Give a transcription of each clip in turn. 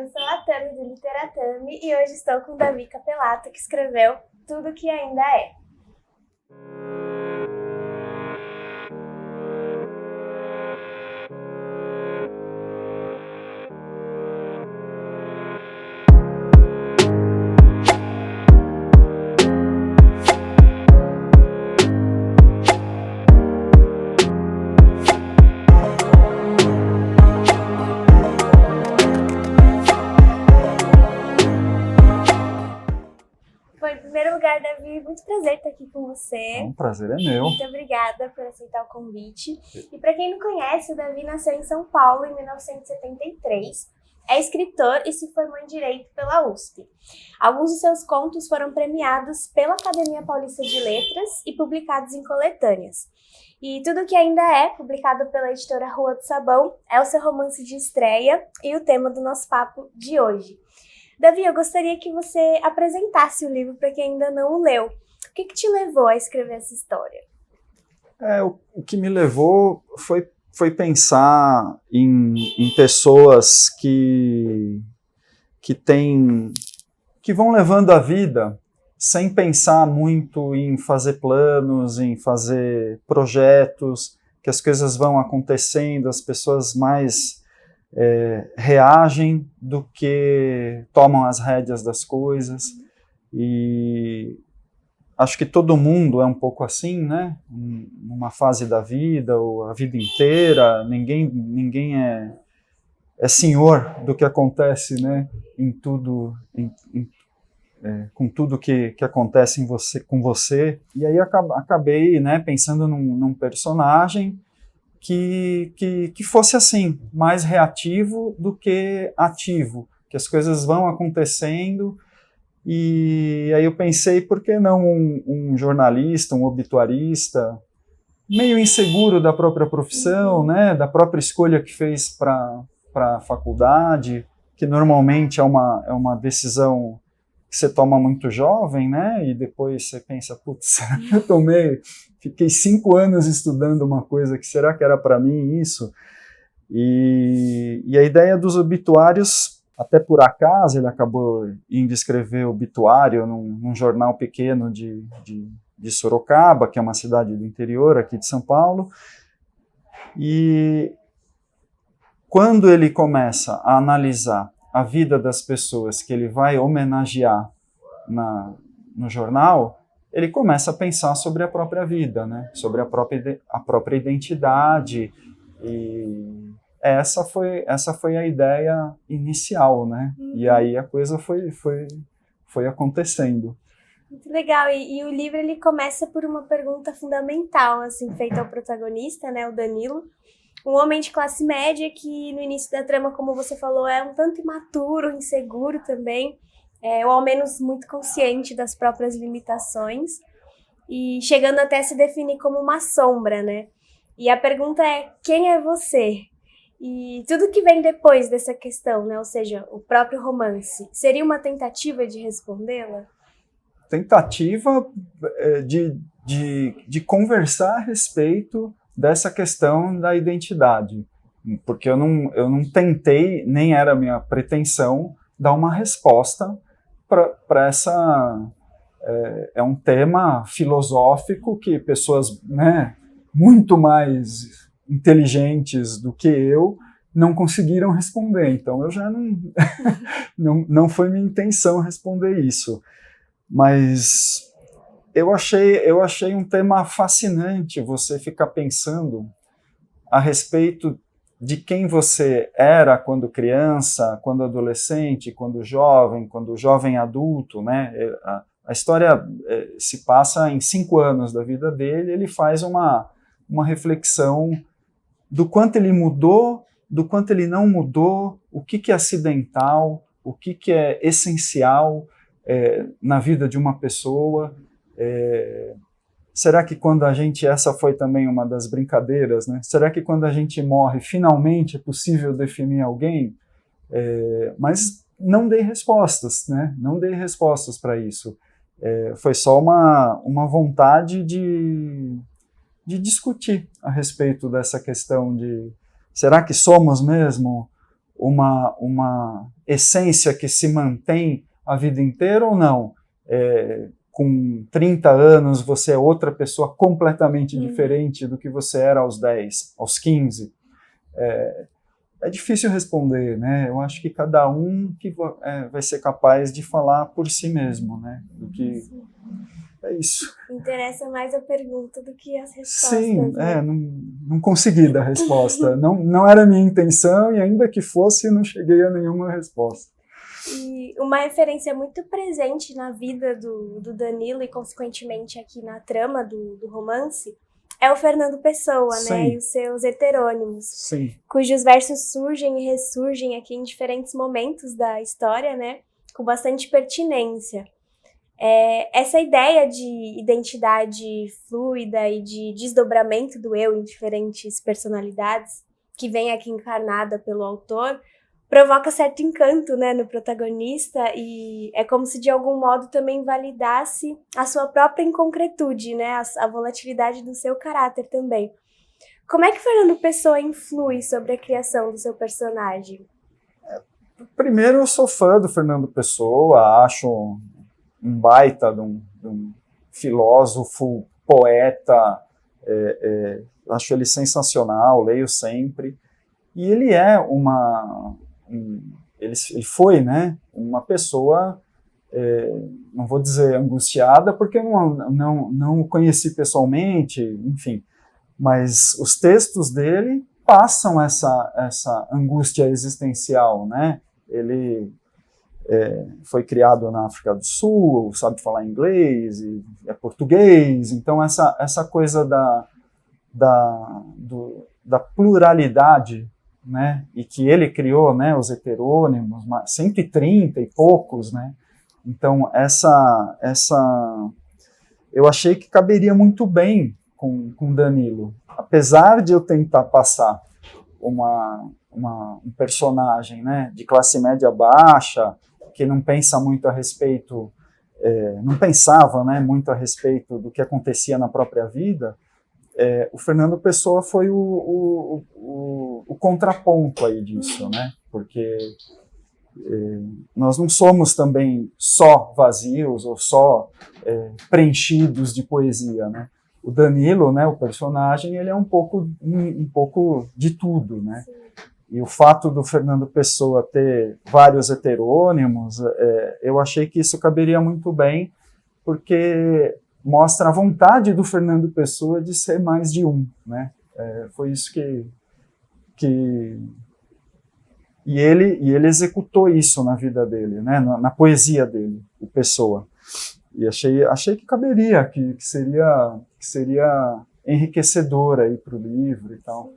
eu sou a Tami do Literatame e hoje estou com o Davi Capelato, que escreveu Tudo que Ainda É. Em primeiro lugar, Davi, muito prazer estar aqui com você. O prazer é meu. Muito obrigada por aceitar o convite. E para quem não conhece, o Davi nasceu em São Paulo em 1973. É escritor e se formou em Direito pela USP. Alguns dos seus contos foram premiados pela Academia Paulista de Letras e publicados em coletâneas. E Tudo que Ainda É, publicado pela editora Rua do Sabão, é o seu romance de estreia e o tema do nosso papo de hoje. Davi, eu gostaria que você apresentasse o livro para quem ainda não o leu. O que te levou a escrever essa história? O que me levou foi pensar em pessoas que vão levando a vida sem pensar muito em fazer planos, em fazer projetos, que as coisas vão acontecendo, as pessoas mais reagem do que tomam as rédeas das coisas. E acho que todo mundo é um pouco assim, né? Numa fase da vida, ou a vida inteira, ninguém é senhor do que acontece, né? Em tudo, com tudo que acontece com você. E aí acabei, né, pensando num personagem que fosse assim, mais reativo do que ativo, que as coisas vão acontecendo. E aí eu pensei, por que não um jornalista, um obituarista, meio inseguro da própria profissão, né, da própria escolha que fez para a faculdade, que normalmente é uma decisão que você toma muito jovem, né, e depois você pensa, putz, fiquei 5 anos estudando uma coisa que será que era para mim isso? E a ideia dos obituários, até por acaso, ele acabou indo escrever obituário num jornal pequeno de Sorocaba, que é uma cidade do interior aqui de São Paulo. E quando ele começa a analisar a vida das pessoas que ele vai homenagear no jornal, ele começa a pensar sobre a própria vida, né? Sobre a própria identidade. E essa foi a ideia inicial, né? E aí a coisa foi acontecendo. Muito legal. E o livro ele começa por uma pergunta fundamental, assim, feita ao protagonista, né, o Danilo. Um homem de classe média que no início da trama, como você falou, é um tanto imaturo, inseguro também, ou ao menos muito consciente das próprias limitações, e chegando até se definir como uma sombra, né? E a pergunta é, quem é você? E tudo que vem depois dessa questão, né? Ou seja, o próprio romance, seria uma tentativa de respondê-la? Tentativa de conversar a respeito dessa questão da identidade, porque eu não tentei, nem era minha pretensão, dar uma resposta para essa... É um tema filosófico que pessoas, né, muito mais inteligentes do que eu não conseguiram responder, então eu já não foi minha intenção responder isso, mas eu achei um tema fascinante você ficar pensando a respeito de quem você era quando criança, quando adolescente, quando jovem adulto, né? A história se passa em 5 anos da vida dele, ele faz uma reflexão do quanto ele mudou, do quanto ele não mudou, o que é acidental, o que é essencial na vida de uma pessoa. Será que quando essa foi também uma das brincadeiras, né? Será que quando a gente morre, finalmente é possível definir alguém? Mas não dei respostas, né? Não dei respostas para isso. Foi só uma vontade de discutir a respeito dessa questão de será que somos mesmo uma essência que se mantém a vida inteira ou não? Com 30 anos você é outra pessoa completamente diferente do que você era aos 10, aos 15? É difícil responder, né? Eu acho que cada um vai ser capaz de falar por si mesmo, né? Do que é isso. Interessa mais a pergunta do que as respostas. Sim, né? não consegui dar resposta. Não era a minha intenção e ainda que fosse, não cheguei a nenhuma resposta. E uma referência muito presente na vida do Danilo e, consequentemente, aqui na trama do romance é o Fernando Pessoa, Sim. né? E os seus heterônimos. Sim. Cujos versos surgem e ressurgem aqui em diferentes momentos da história, né? Com bastante pertinência. Essa ideia de identidade fluida e de desdobramento do eu em diferentes personalidades, que vem aqui encarnada pelo autor, provoca certo encanto, né, no protagonista, e é como se de algum modo também validasse a sua própria inconcretude, né, a volatilidade do seu caráter também. Como é que Fernando Pessoa influi sobre a criação do seu personagem? Primeiro, eu sou fã do Fernando Pessoa, acho um baita de um filósofo, poeta, acho ele sensacional, leio sempre. E ele é ele foi, né, uma pessoa, não vou dizer angustiada, porque eu não o conheci pessoalmente, enfim, mas os textos dele passam essa angústia existencial, né? Ele foi criado na África do Sul, sabe falar inglês, e é português, então essa coisa da pluralidade, né, e que ele criou, né, os heterônimos, 130 e poucos, né, então eu achei que caberia muito bem com Danilo, apesar de eu tentar passar um personagem, né, de classe média baixa, que não pensa muito a respeito, não pensava, né, muito a respeito do que acontecia na própria vida. O Fernando Pessoa foi o contraponto aí disso, né? Porque nós não somos também só vazios ou só preenchidos de poesia, né? O Danilo, né, o personagem, ele é um pouco de tudo, né? E o fato do Fernando Pessoa ter vários heterônimos, eu achei que isso caberia muito bem, porque mostra a vontade do Fernando Pessoa de ser mais de um, né? Foi isso que e ele executou isso na vida dele, né? Na poesia dele, o Pessoa. E achei que caberia, que seria enriquecedor aí para o livro e tal.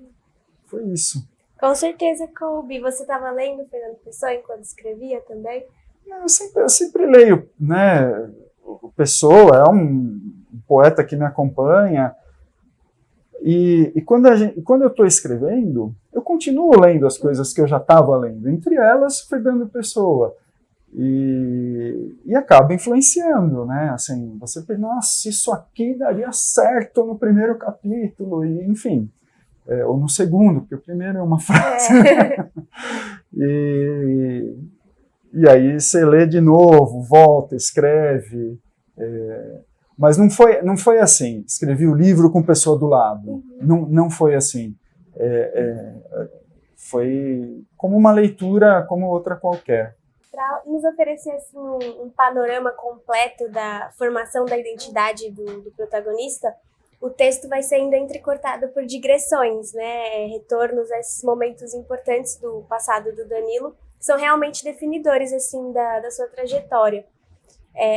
Foi isso. Com certeza coube. Você estava lendo Fernando Pessoa enquanto escrevia também? Eu sempre leio, né? O Pessoa é um poeta que me acompanha, e quando eu estou escrevendo, eu continuo lendo as coisas que eu já estava lendo, entre elas Fernando Pessoa, e acaba influenciando, né? Assim, você pensa, nossa, isso aqui daria certo no primeiro capítulo, e, enfim, ou no segundo, porque o primeiro é uma frase. E aí você lê de novo, volta, escreve. Mas não foi assim. Escrevi o livro com pessoa do lado. Não foi assim. Foi como uma leitura, como outra qualquer. Para nos oferecer assim, um panorama completo da formação da identidade do protagonista, o texto vai sendo entrecortado por digressões, né? Retornos a esses momentos importantes do passado do Danilo, que são realmente definidores assim, da sua trajetória.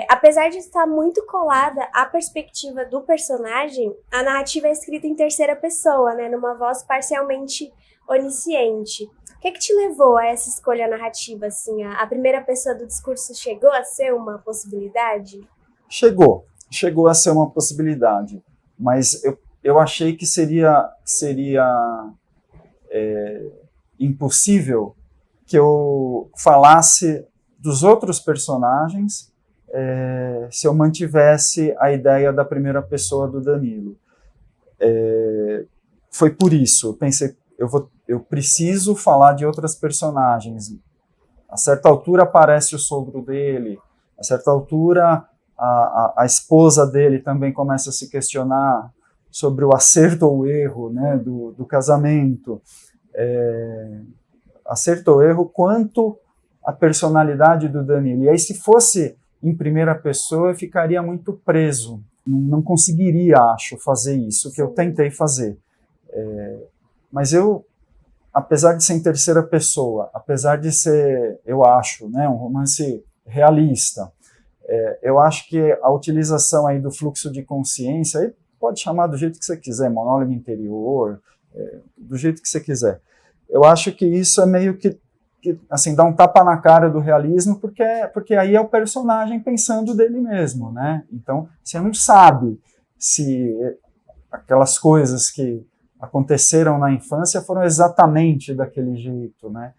Apesar de estar muito colada à perspectiva do personagem, a narrativa é escrita em terceira pessoa, né? Numa voz parcialmente onisciente. O que te levou a essa escolha narrativa? Assim, a primeira pessoa do discurso chegou a ser uma possibilidade? Chegou a ser uma possibilidade, mas eu achei que seria impossível que eu falasse dos outros personagens se eu mantivesse a ideia da primeira pessoa do Danilo. Foi por isso, eu pensei, eu vou eu preciso falar de outras personagens. A certa altura aparece o sogro dele, a certa altura a esposa dele também começa a se questionar sobre o acerto ou o erro, né, do casamento. Acerto ou erro quanto a personalidade do Danilo. E aí, se fosse em primeira pessoa, eu ficaria muito preso. Não conseguiria, acho, fazer isso, que eu tentei fazer. Mas eu, apesar de ser em terceira pessoa, apesar de ser, eu acho, né, um romance realista, eu acho que a utilização aí do fluxo de consciência, aí pode chamar do jeito que você quiser, monólogo interior, do jeito que você quiser. Eu acho que isso é meio que assim, dá um tapa na cara do realismo, porque aí é o personagem pensando dele mesmo, né? Então, você não sabe se aquelas coisas que aconteceram na infância foram exatamente daquele jeito, né?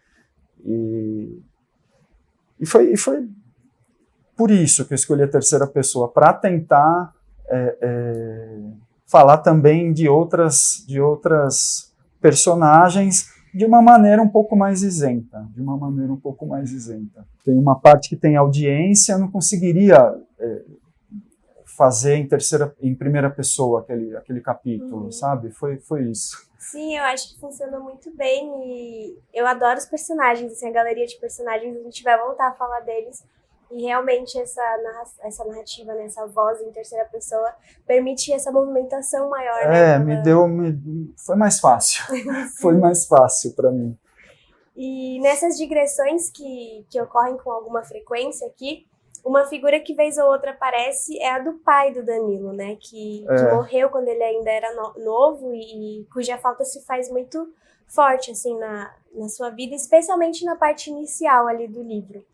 E foi por isso que eu escolhi a terceira pessoa, para tentar falar também de outras personagens de uma maneira um pouco mais isenta, Tem uma parte que tem audiência, não conseguiria fazer em primeira pessoa aquele capítulo, sabe? Foi isso. Sim, eu acho que funciona muito bem e eu adoro os personagens, assim, a galeria de personagens, a gente vai voltar a falar deles. E realmente essa narrativa, né, essa voz em terceira pessoa, permite essa movimentação maior. Foi mais fácil. Foi mais fácil para mim. E nessas digressões que ocorrem com alguma frequência aqui, uma figura que vez ou outra aparece é a do pai do Danilo, né? Que morreu quando ele ainda era novo e cuja falta se faz muito forte, assim, na sua vida, especialmente na parte inicial ali do livro.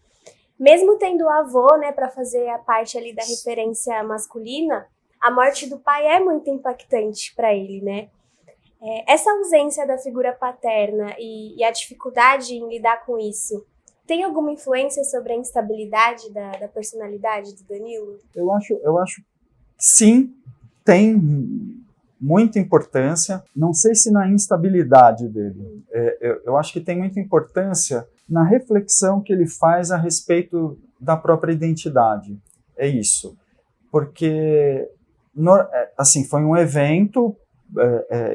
Mesmo tendo o avô, né, para fazer a parte ali da referência masculina, a morte do pai é muito impactante para ele, né? Essa ausência da figura paterna e a dificuldade em lidar com isso, tem alguma influência sobre a instabilidade da personalidade do Danilo? Eu acho que sim, tem muita importância. Não sei se na instabilidade dele. Eu acho que tem muita importância na reflexão que ele faz a respeito da própria identidade. É isso. Porque, assim, foi um evento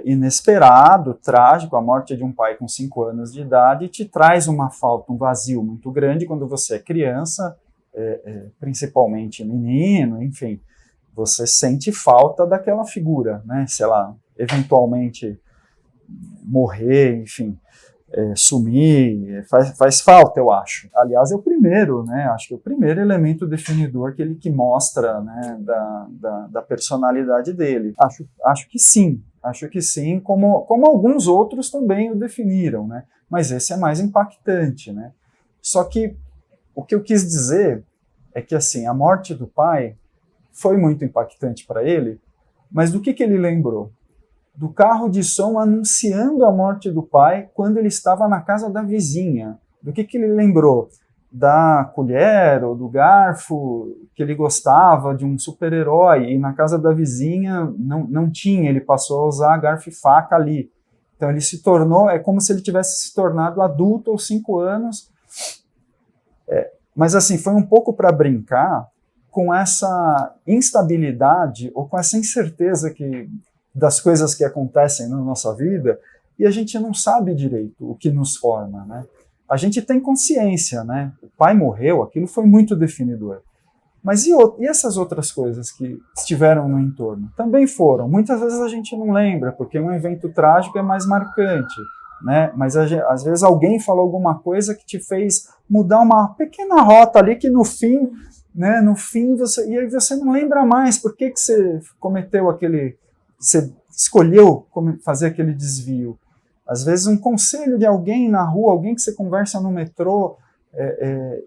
inesperado, trágico, a morte de um pai com 5 anos de idade, e te traz uma falta, um vazio muito grande quando você é criança, principalmente menino, enfim, você sente falta daquela figura, né? Se ela eventualmente morrer, enfim, sumir, faz falta, eu acho. Aliás, é o primeiro, né? Acho que é o primeiro elemento definidor que mostra, né, da personalidade dele. Acho que sim, como alguns outros também o definiram, né? Mas esse é mais impactante, né? Só que o que eu quis dizer é que, assim, a morte do pai foi muito impactante para ele, mas do que ele lembrou? Do carro de som anunciando a morte do pai quando ele estava na casa da vizinha. Do que ele lembrou? Da colher ou do garfo, que ele gostava de um super-herói, e na casa da vizinha não tinha, ele passou a usar garfo e faca ali. Então ele se tornou, é como se ele tivesse se tornado adulto aos 5 anos. Mas assim, foi um pouco para brincar com essa instabilidade ou com essa incerteza das coisas que acontecem na nossa vida, e a gente não sabe direito o que nos forma, né? A gente tem consciência, né? O pai morreu, aquilo foi muito definidor. Mas e essas outras coisas que estiveram no entorno? Também foram. Muitas vezes a gente não lembra, porque um evento trágico é mais marcante, né? Mas às vezes alguém falou alguma coisa que te fez mudar uma pequena rota ali que no fim, né? No fim e aí você não lembra mais por que você cometeu você escolheu fazer aquele desvio. Às vezes um conselho de alguém na rua, alguém que você conversa no metrô,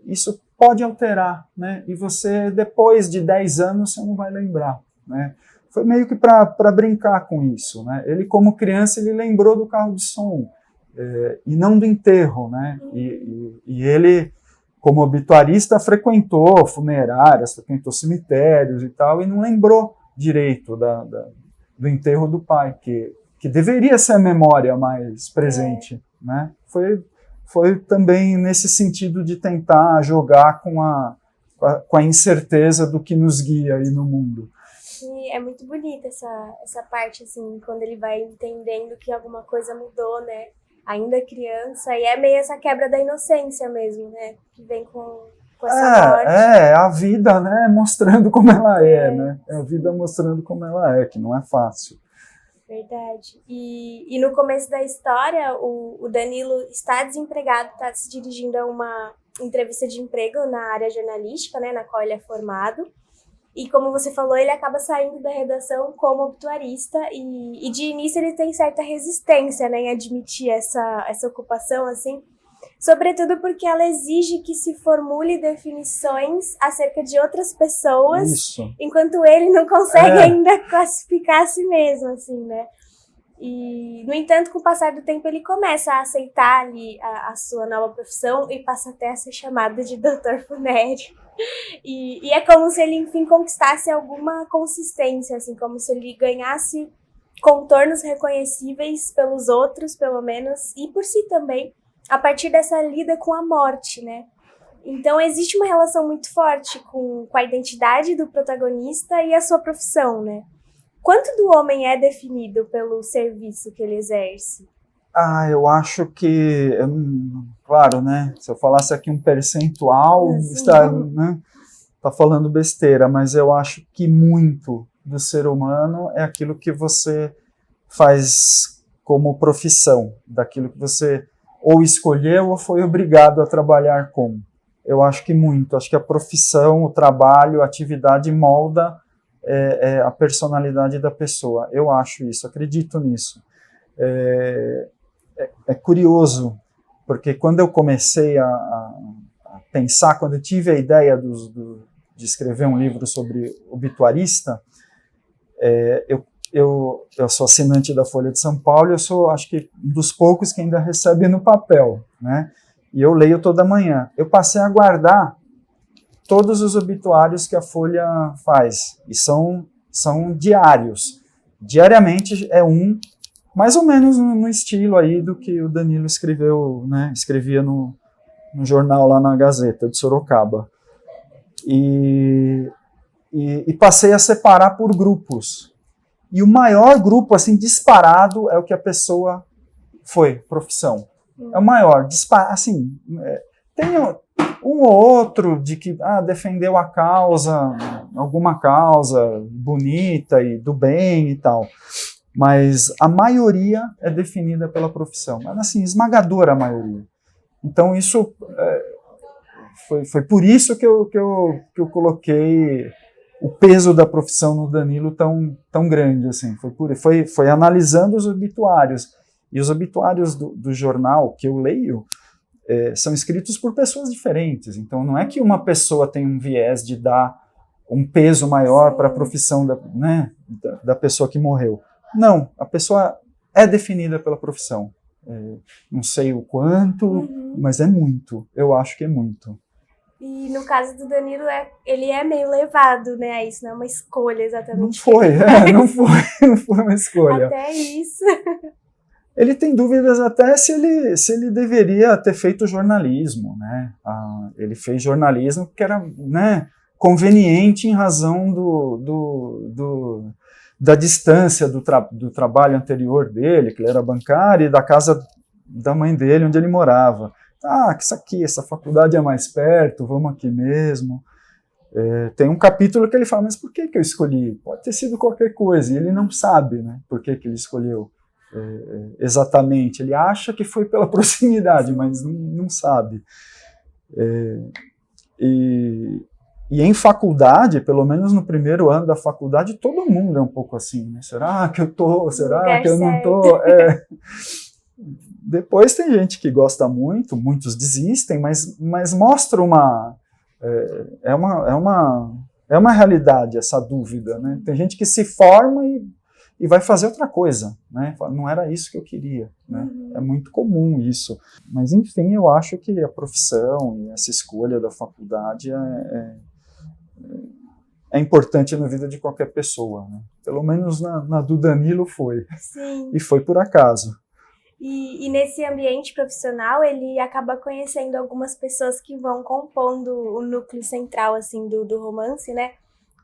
isso pode alterar, né? E você, depois de 10 anos, você não vai lembrar, né? Foi meio que para brincar com isso, né? Ele, como criança, ele lembrou do carro de som, e não do enterro, né? E ele, como obituarista, frequentou funerárias, frequentou cemitérios e tal, e não lembrou direito do enterro do pai, que que deveria ser a memória mais presente, né? Foi também nesse sentido de tentar jogar com a incerteza do que nos guia aí no mundo. E é muito bonita essa parte, assim, quando ele vai entendendo que alguma coisa mudou, né? Ainda criança, e é meio essa quebra da inocência mesmo, né? Que vem com essa morte. A vida, né? Mostrando como ela né? É a vida mostrando como ela que não é fácil. Verdade. E no começo da história, o Danilo está desempregado, está se dirigindo a uma entrevista de emprego na área jornalística, né, na qual ele é formado. E como você falou, ele acaba saindo da redação como obituarista e de início ele tem certa resistência, né, em admitir essa ocupação, assim, sobretudo porque ela exige que se formule definições acerca de outras pessoas, Isso. Enquanto ele não consegue ainda classificar a si mesmo, assim, né? E, no entanto, com o passar do tempo, ele começa a aceitar ali a sua nova profissão e passa até a ser chamado de doutor funério. E é como se ele, enfim, conquistasse alguma consistência, assim, como se ele ganhasse contornos reconhecíveis pelos outros, pelo menos, e por si também, a partir dessa lida com a morte, né? Então, existe uma relação muito forte com a identidade do protagonista e a sua profissão, né? Quanto do homem é definido pelo serviço que ele exerce? Eu acho que, claro, né? Se eu falasse aqui um percentual, tá falando besteira, mas eu acho que muito do ser humano é aquilo que você faz como profissão, daquilo que você ou escolheu ou foi obrigado a trabalhar com. Eu acho que muito, acho que a profissão, o trabalho, a atividade molda a personalidade da pessoa. Eu acho isso, acredito nisso. É curioso, porque quando eu comecei a pensar, quando eu tive a ideia de escrever um livro sobre obituarista, eu sou assinante da Folha de São Paulo, eu sou, acho que, um dos poucos que ainda recebe no papel, né? E eu leio toda manhã. Eu passei a guardar todos os obituários que a Folha faz, e são diários. Diariamente é mais ou menos no estilo aí do que o Danilo escreveu, né? Escrevia no jornal lá na Gazeta de Sorocaba. E passei a separar por grupos. E o maior grupo, assim, disparado, é o que a pessoa foi, profissão. É o maior, assim, tem um ou outro de que defendeu a causa, alguma causa bonita e do bem e tal, mas a maioria é definida pela profissão, mas assim, esmagadora a maioria. Então isso foi por isso que eu coloquei o peso da profissão no Danilo tão grande, assim, foi analisando os obituários, e os obituários do jornal que eu leio são escritos por pessoas diferentes, então não é que uma pessoa tem um viés de dar um peso maior para a profissão da pessoa que morreu. Não, a pessoa é definida pela profissão. Não sei o quanto, mas é muito, eu acho que é muito. E no caso do Danilo, ele é meio levado, né, a isso, não é uma escolha exatamente. Não foi uma escolha. Até isso. Ele tem dúvidas até se ele deveria ter feito jornalismo, né? Ele fez jornalismo porque era, né, conveniente em razão da distância do trabalho anterior dele, que ele era bancário, e da casa da mãe dele, onde ele morava. Essa faculdade é mais perto, vamos aqui mesmo. Tem um capítulo que ele fala, mas por que eu escolhi? Pode ter sido qualquer coisa, e ele não sabe, né, por que ele escolheu exatamente. Ele acha que foi pela proximidade, mas não sabe. E em faculdade, pelo menos no primeiro ano da faculdade, todo mundo é um pouco assim, né? Será que eu tô? Será que eu não tô? Depois tem gente que gosta muito, muitos desistem, mas mostra uma realidade essa dúvida, né? Tem gente que se forma e vai fazer outra coisa, né? Não era isso que eu queria, né? É muito comum isso. Mas, enfim, eu acho que a profissão e essa escolha da faculdade é importante na vida de qualquer pessoa, né? Pelo menos na do Danilo foi. Sim. E foi por acaso. E nesse ambiente profissional, ele acaba conhecendo algumas pessoas que vão compondo o núcleo central, assim, do romance, né?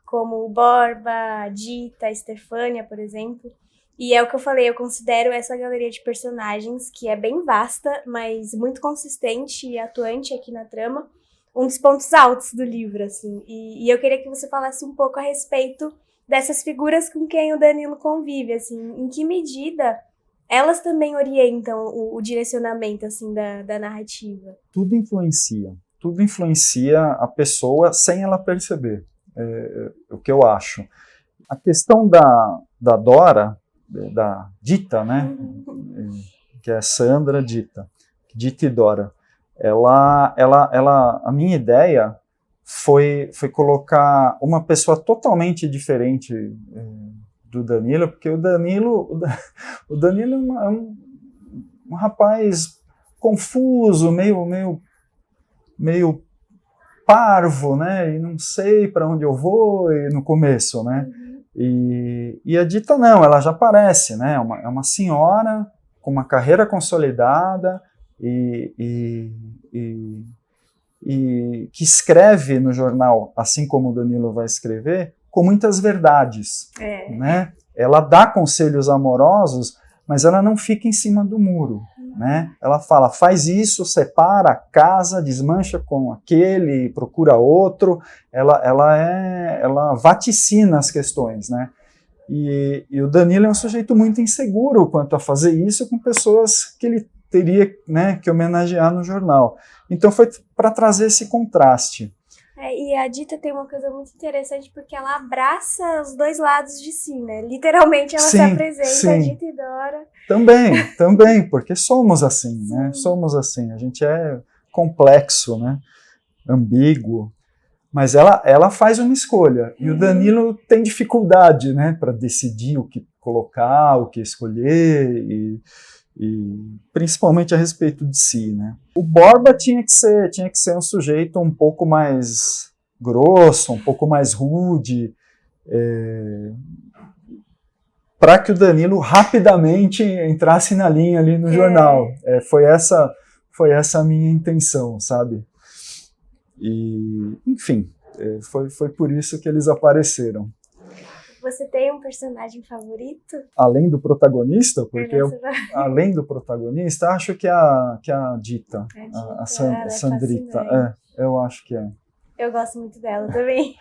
Como o Borba, a Dita, a Estefânia, por exemplo. E é o que eu falei, eu considero essa galeria de personagens, que é bem vasta, mas muito consistente e atuante aqui na trama, um dos pontos altos do livro, assim. E eu queria que você falasse um pouco a respeito dessas figuras com quem o Danilo convive, assim, em que medida elas também orientam o direcionamento, assim, da narrativa. Tudo influencia a pessoa sem ela perceber, o que eu acho. A questão da Dora, da Dita, né, que é Sandra Dita e Dora, a minha ideia foi colocar uma pessoa totalmente diferente do Danilo, porque o Danilo é um rapaz confuso, meio parvo, né, e não sei para onde eu vou, e no começo, né, e a Dita não, ela já parece, né, é uma senhora com uma carreira consolidada e que escreve no jornal, assim como o Danilo vai escrever, com muitas verdades, né? Ela dá conselhos amorosos, mas ela não fica em cima do muro, né? Ela fala, faz isso, separa, casa, desmancha com aquele, procura outro. Ela vaticina as questões, né? E o Danilo é um sujeito muito inseguro quanto a fazer isso com pessoas que ele teria, né, que homenagear no jornal. Então foi para trazer esse contraste. E a Dita tem uma coisa muito interessante porque ela abraça os dois lados de si, né? Literalmente ela se apresenta, a Dita e Dora. Também, porque somos assim, né? Somos assim, a gente é complexo, né? Ambíguo. Mas ela faz uma escolha, e o Danilo tem dificuldade, né, para decidir o que colocar, o que escolher, e principalmente a respeito de si, né. O Borba tinha que ser um sujeito um pouco mais grosso, um pouco mais rude, para que o Danilo rapidamente entrasse na linha ali no jornal. Foi essa a minha intenção, sabe? E, enfim, foi por isso que eles apareceram. Você tem um personagem favorito? Além do protagonista, porque além do protagonista, acho que é a Dita, a Sandrita. Eu acho que é. Eu gosto muito dela também.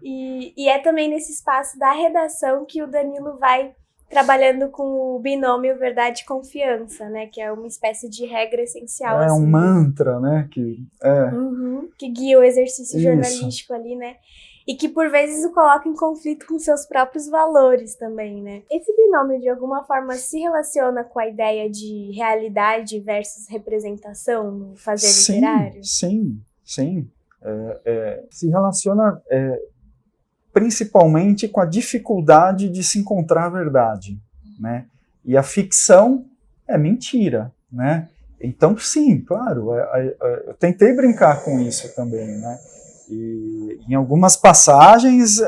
E é também nesse espaço da redação que o Danilo vai trabalhando com o binômio verdade e confiança, né? Que é uma espécie de regra essencial. É assim, um mantra, né? Que guia o exercício jornalístico ali, né? E que por vezes o coloca em conflito com seus próprios valores também, né? Esse binômio de alguma forma se relaciona com a ideia de realidade versus representação no fazer literário? Sim. Se relaciona principalmente com a dificuldade de se encontrar a verdade, né? E a ficção é mentira, né? Então, sim, claro, eu tentei brincar com isso também, né? E em algumas passagens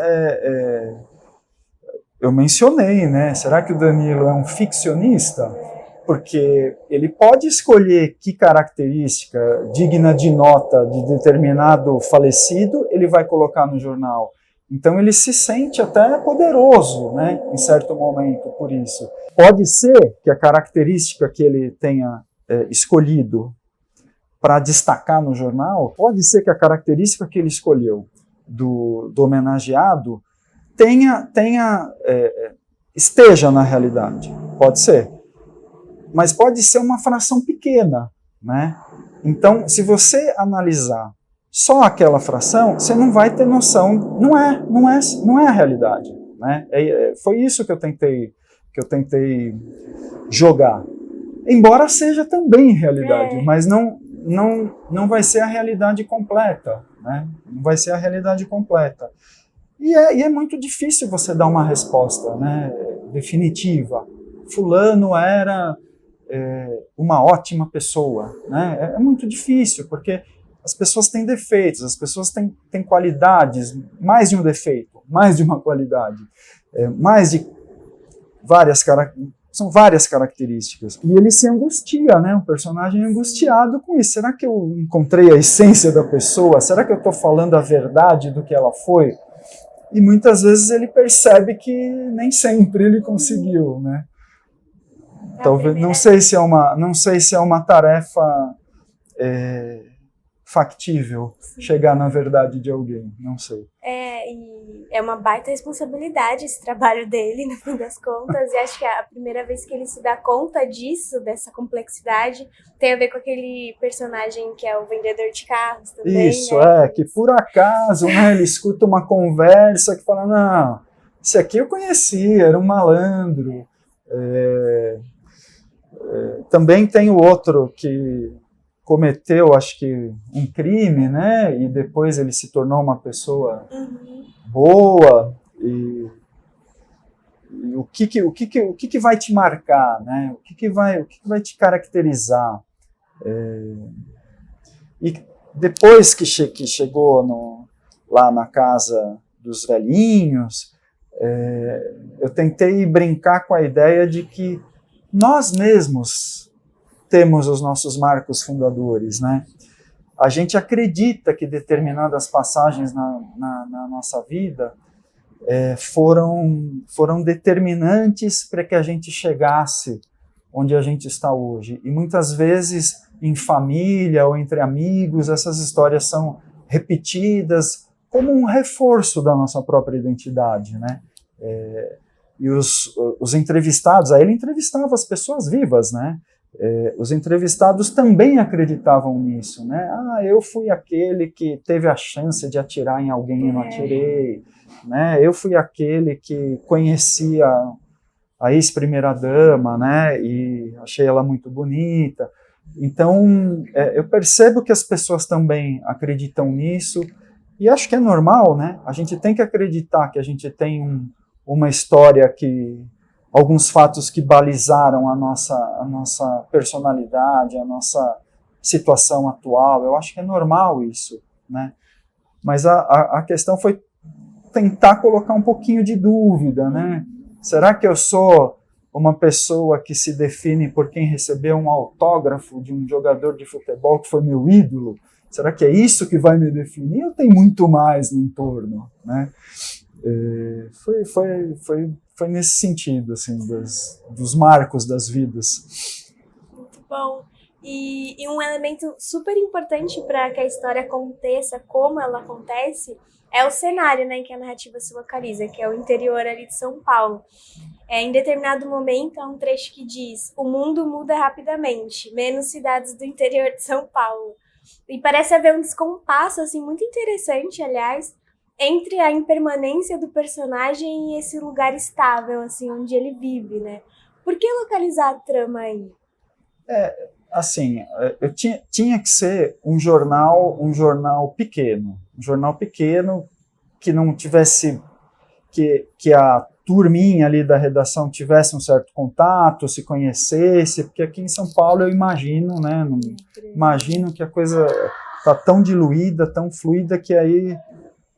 eu mencionei, né? Será que o Danilo é um ficcionista? Porque ele pode escolher que característica digna de nota de determinado falecido ele vai colocar no jornal. Então ele se sente até poderoso, né, em certo momento, por isso. Pode ser que a característica que ele tenha escolhido para destacar no jornal, pode ser que a característica que ele escolheu do homenageado esteja na realidade. Pode ser. Mas pode ser uma fração pequena, né? Então, se você analisar só aquela fração, você não vai ter noção, não é a realidade, né? Foi isso que eu tentei jogar. Embora seja também realidade, mas não vai ser a realidade completa, né? Não vai ser a realidade completa. E é muito difícil você dar uma resposta, né, definitiva. Fulano era uma ótima pessoa, né? É muito difícil, porque as pessoas têm defeitos, as pessoas têm qualidades, mais de um defeito, mais de uma qualidade, mais de são várias características. E ele se angustia, né? Um personagem angustiado com isso. Será que eu encontrei a essência da pessoa? Será que eu estou falando a verdade do que ela foi? E muitas vezes ele percebe que nem sempre ele conseguiu, né? Talvez, não sei se é uma tarefa factível chegar na verdade de alguém, não sei. E é uma baita responsabilidade esse trabalho dele, no fim das contas, e acho que a primeira vez que ele se dá conta disso, dessa complexidade, tem a ver com aquele personagem que é o vendedor de carros também, isso, né? que por acaso, né, ele escuta uma conversa que fala, não, esse aqui eu conhecia, era um malandro. Também tem o outro que cometeu, acho que, um crime, né? E depois ele se tornou uma pessoa boa. E o que vai te marcar, né? O que vai te caracterizar? E depois que chegou lá na casa dos velhinhos, eu tentei brincar com a ideia de que nós mesmos temos os nossos marcos fundadores, né? A gente acredita que determinadas passagens na nossa vida foram determinantes para que a gente chegasse onde a gente está hoje. E muitas vezes, em família ou entre amigos, essas histórias são repetidas como um reforço da nossa própria identidade, né? E os entrevistados, aí ele entrevistava as pessoas vivas, né? Os entrevistados também acreditavam nisso, né? Eu fui aquele que teve a chance de atirar em alguém e não atirei, né? Eu fui aquele que conhecia a ex-primeira-dama, né? E achei ela muito bonita. Então, eu percebo que as pessoas também acreditam nisso, e acho que é normal, né? A gente tem que acreditar que a gente tem uma história alguns fatos que balizaram a nossa personalidade, a nossa situação atual. Eu acho que é normal isso, né? Mas a questão foi tentar colocar um pouquinho de dúvida, né? Será que eu sou uma pessoa que se define por quem recebeu um autógrafo de um jogador de futebol que foi meu ídolo? Será que é isso que vai me definir? Ou tem muito mais no entorno, né? Foi nesse sentido, assim, dos marcos das vidas. Muito bom. E um elemento super importante para que a história aconteça como ela acontece é o cenário, né, em que a narrativa se localiza, que é o interior ali de São Paulo. Em determinado momento, há um trecho que diz: o mundo muda rapidamente, menos cidades do interior de São Paulo. E parece haver um descompasso, assim, muito interessante, aliás, entre a impermanência do personagem e esse lugar estável, assim, onde ele vive, né? Por que localizar a trama aí? Assim, eu tinha que ser um jornal pequeno, que não tivesse, que a turminha ali da redação tivesse um certo contato, se conhecesse, porque aqui em São Paulo eu imagino, né? Imagino que a coisa está tão diluída, tão fluida, que aí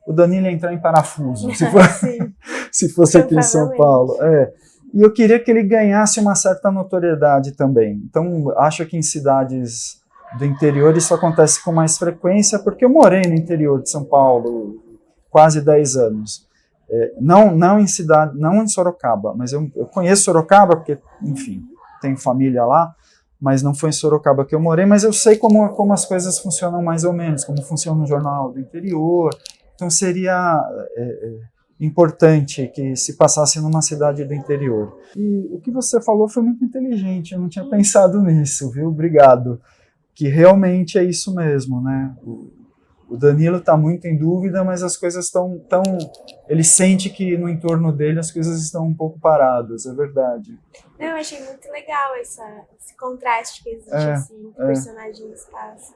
o Danilo ia entrar em parafuso, se fosse aqui em São Paulo. E eu queria que ele ganhasse uma certa notoriedade também. Então, acho que em cidades do interior isso acontece com mais frequência, porque eu morei no interior de São Paulo quase 10 anos. Não em Sorocaba, mas eu conheço Sorocaba, porque, enfim, tenho família lá, mas não foi em Sorocaba que eu morei, mas eu sei como as coisas funcionam mais ou menos, como funciona um jornal do interior. Então seria importante que se passasse numa cidade do interior. E o que você falou foi muito inteligente, eu não tinha pensado nisso, viu? Obrigado. Que realmente é isso mesmo, né? O Danilo está muito em dúvida, mas as coisas estão ele sente que no entorno dele as coisas estão um pouco paradas, é verdade. Eu achei muito legal esse contraste que existe assim, entre o personagem e o espaço.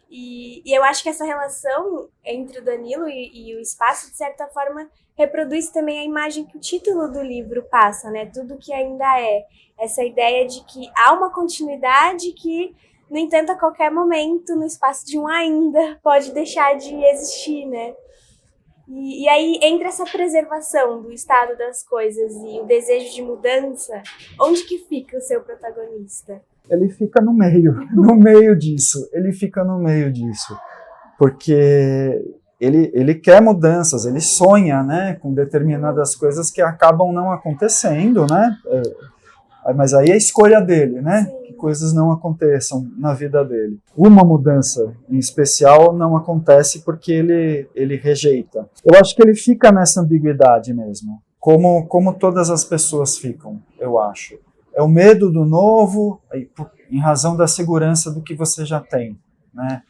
E eu acho que essa relação entre o Danilo e o espaço, de certa forma, reproduz também a imagem que o título do livro passa, né? Tudo que ainda é. Essa ideia de que há uma continuidade que No entanto, a qualquer momento, no espaço de um ainda, pode deixar de existir, né? E aí, entre essa preservação do estado das coisas e o desejo de mudança, onde que fica o seu protagonista? Ele fica no meio disso. Ele fica no meio disso. Porque ele quer mudanças, ele sonha, né, com determinadas coisas que acabam não acontecendo, né? Mas aí é a escolha dele, né? Sim. Que coisas não aconteçam na vida dele. Uma mudança em especial não acontece porque ele rejeita. Eu acho que ele fica nessa ambiguidade mesmo, como todas as pessoas ficam, eu acho. É o medo do novo em razão da segurança do que você já tem, né?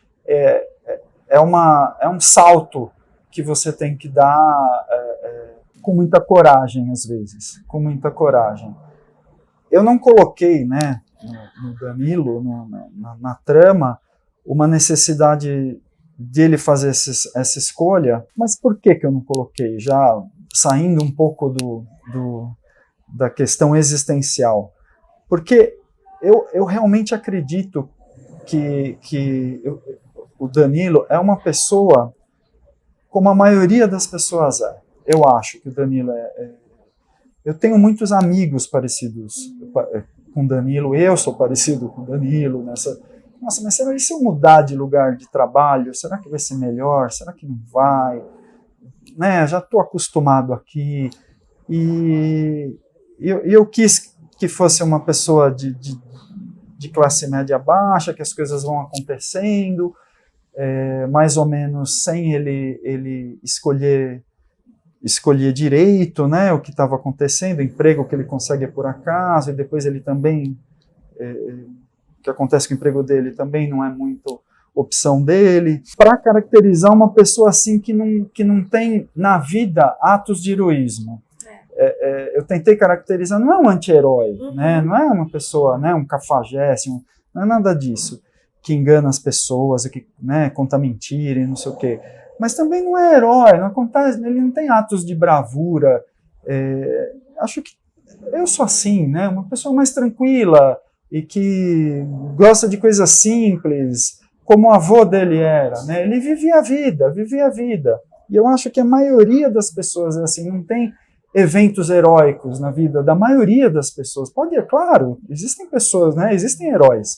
É um salto que você tem que dar com muita coragem, às vezes, com muita coragem. Eu não coloquei, né, no Danilo, na trama, uma necessidade dele fazer essa escolha, mas por que eu não coloquei? Já saindo um pouco da questão existencial. Porque eu realmente acredito que o Danilo é uma pessoa como a maioria das pessoas é. Eu acho que o Danilo eu tenho muitos amigos parecidos com o Danilo, eu sou parecido com o Danilo nessa... Nossa, mas será que se eu mudar de lugar de trabalho, será que vai ser melhor? Será que não vai? Né, já estou acostumado aqui. E eu quis que fosse uma pessoa de classe média baixa, que as coisas vão acontecendo, mais ou menos sem ele escolher direito, né, o que estava acontecendo, o emprego que ele consegue por acaso, e depois ele também, o que acontece com o emprego dele também não é muito opção dele, para caracterizar uma pessoa assim que não tem na vida atos de heroísmo. Eu tentei caracterizar, não é um anti-herói, né, não é uma pessoa, né, um cafajeste, não é nada disso, que engana as pessoas, que, né, conta mentira e não sei o quê. Mas também não é herói, não acontece, ele não tem atos de bravura. Acho que eu sou assim, né? Uma pessoa mais tranquila e que gosta de coisas simples, como o avô dele era, né? Ele vivia a vida. E eu acho que a maioria das pessoas é assim, não tem eventos heróicos na vida da maioria das pessoas. Pode, é claro, existem pessoas, né? Existem heróis,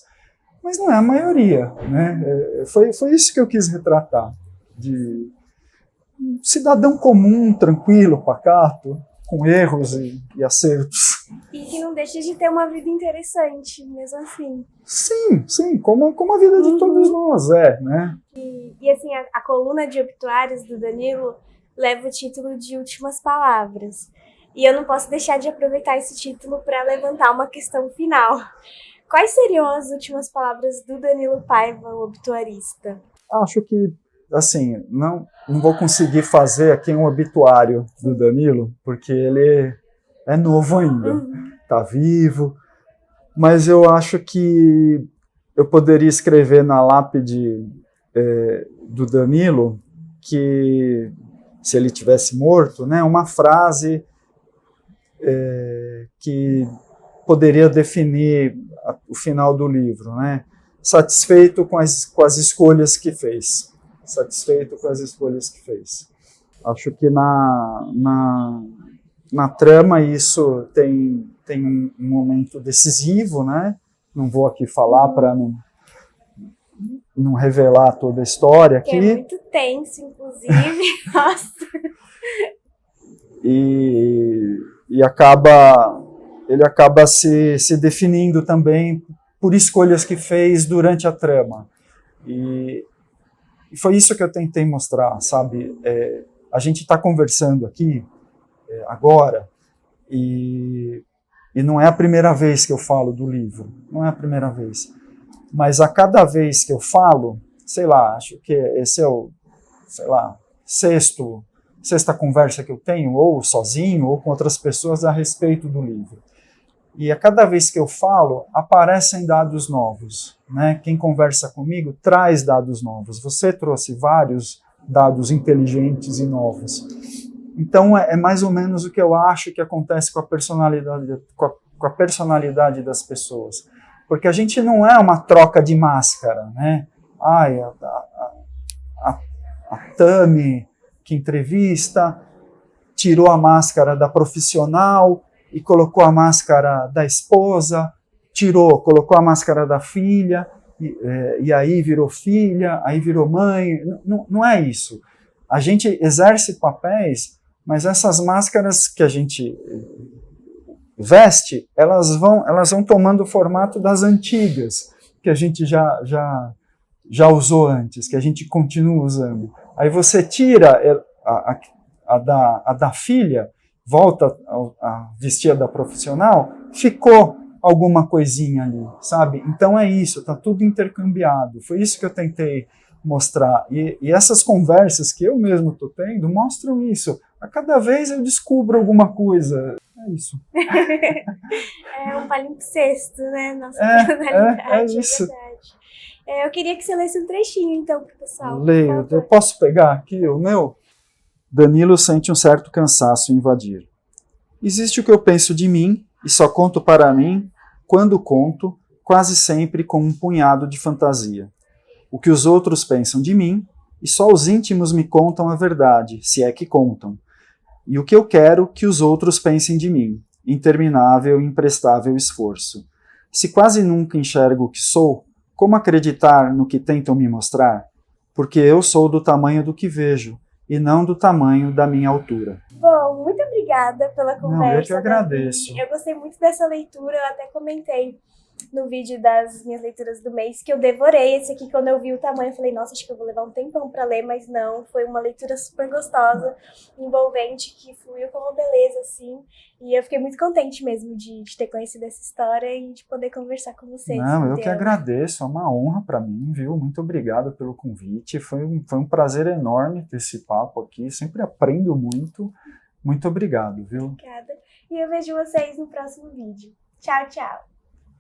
mas não é a maioria, né? Foi isso que eu quis retratar. De um cidadão comum, tranquilo, pacato, com erros e acertos. E que não deixa de ter uma vida interessante, mesmo assim. Sim, como a vida de todos nós né? E assim, a coluna de obituários do Danilo leva o título de Últimas Palavras. E eu não posso deixar de aproveitar esse título para levantar uma questão final. Quais seriam as últimas palavras do Danilo Paiva, o obituarista? Acho que assim, não vou conseguir fazer aqui um obituário do Danilo, porque ele é novo ainda, está vivo, mas eu acho que eu poderia escrever na lápide do Danilo, que se ele tivesse morto, né, uma frase que poderia definir o final do livro, né, satisfeito com as escolhas que fez. Satisfeito com as escolhas que fez. Acho que na trama isso tem um momento decisivo, né? Não vou aqui falar para não revelar toda a história aqui. Que é muito tenso, inclusive. Nossa. E ele acaba se definindo também por escolhas que fez durante a trama. E foi isso que eu tentei mostrar, sabe? A gente está conversando aqui, agora, e não é a primeira vez que eu falo do livro, não é a primeira vez. Mas a cada vez que eu falo, sei lá, acho que esse é o, sei lá, sexta conversa que eu tenho, ou sozinho, ou com outras pessoas a respeito do livro. E a cada vez que eu falo, aparecem dados novos, né? Quem conversa comigo traz dados novos. Você trouxe vários dados inteligentes e novos. Então, é mais ou menos o que eu acho que acontece com a personalidade das pessoas. Porque a gente não é uma troca de máscara, né? Ai, a Tami, que entrevista, tirou a máscara da profissional e colocou a máscara da esposa, colocou a máscara da filha, e aí virou filha, aí virou mãe. Não é isso. A gente exerce papéis, mas essas máscaras que a gente veste, elas vão tomando o formato das antigas, que a gente já usou antes, que a gente continua usando. Aí você tira a da filha, volta a vestir a da profissional, ficou alguma coisinha ali, sabe? Então é isso, tá tudo intercambiado. Foi isso que eu tentei mostrar. E essas conversas que eu mesmo tô tendo mostram isso. A cada vez eu descubro alguma coisa. É isso. É um palimpsesto, né? Nossa personalidade, é isso. Verdade. Eu queria que você lesse um trechinho, então, pro pessoal. Leio. Eu posso pegar aqui o meu? Danilo sente um certo cansaço em invadir. Existe o que eu penso de mim, e só conto para mim, quando conto, quase sempre com um punhado de fantasia. O que os outros pensam de mim, e só os íntimos me contam a verdade, se é que contam. E o que eu quero que os outros pensem de mim, interminável e imprestável esforço. Se quase nunca enxergo o que sou, como acreditar no que tentam me mostrar? Porque eu sou do tamanho do que vejo, e não do tamanho da minha altura. Bom, muito obrigada pela conversa. Não, eu que agradeço. Eu gostei muito dessa leitura, eu até comentei no vídeo das minhas leituras do mês que eu devorei esse aqui. Quando eu vi o tamanho, eu falei, nossa, acho que eu vou levar um tempão pra ler, mas não, foi uma leitura super gostosa, envolvente, que fluiu com uma beleza, assim, e eu fiquei muito contente mesmo de ter conhecido essa história e de poder conversar com vocês. Não, eu que agradeço, é uma honra para mim, viu? Muito obrigado pelo convite, foi um prazer enorme ter esse papo aqui, sempre aprendo muito. Muito obrigado, viu? Obrigada. E eu vejo vocês no próximo vídeo. Tchau, tchau.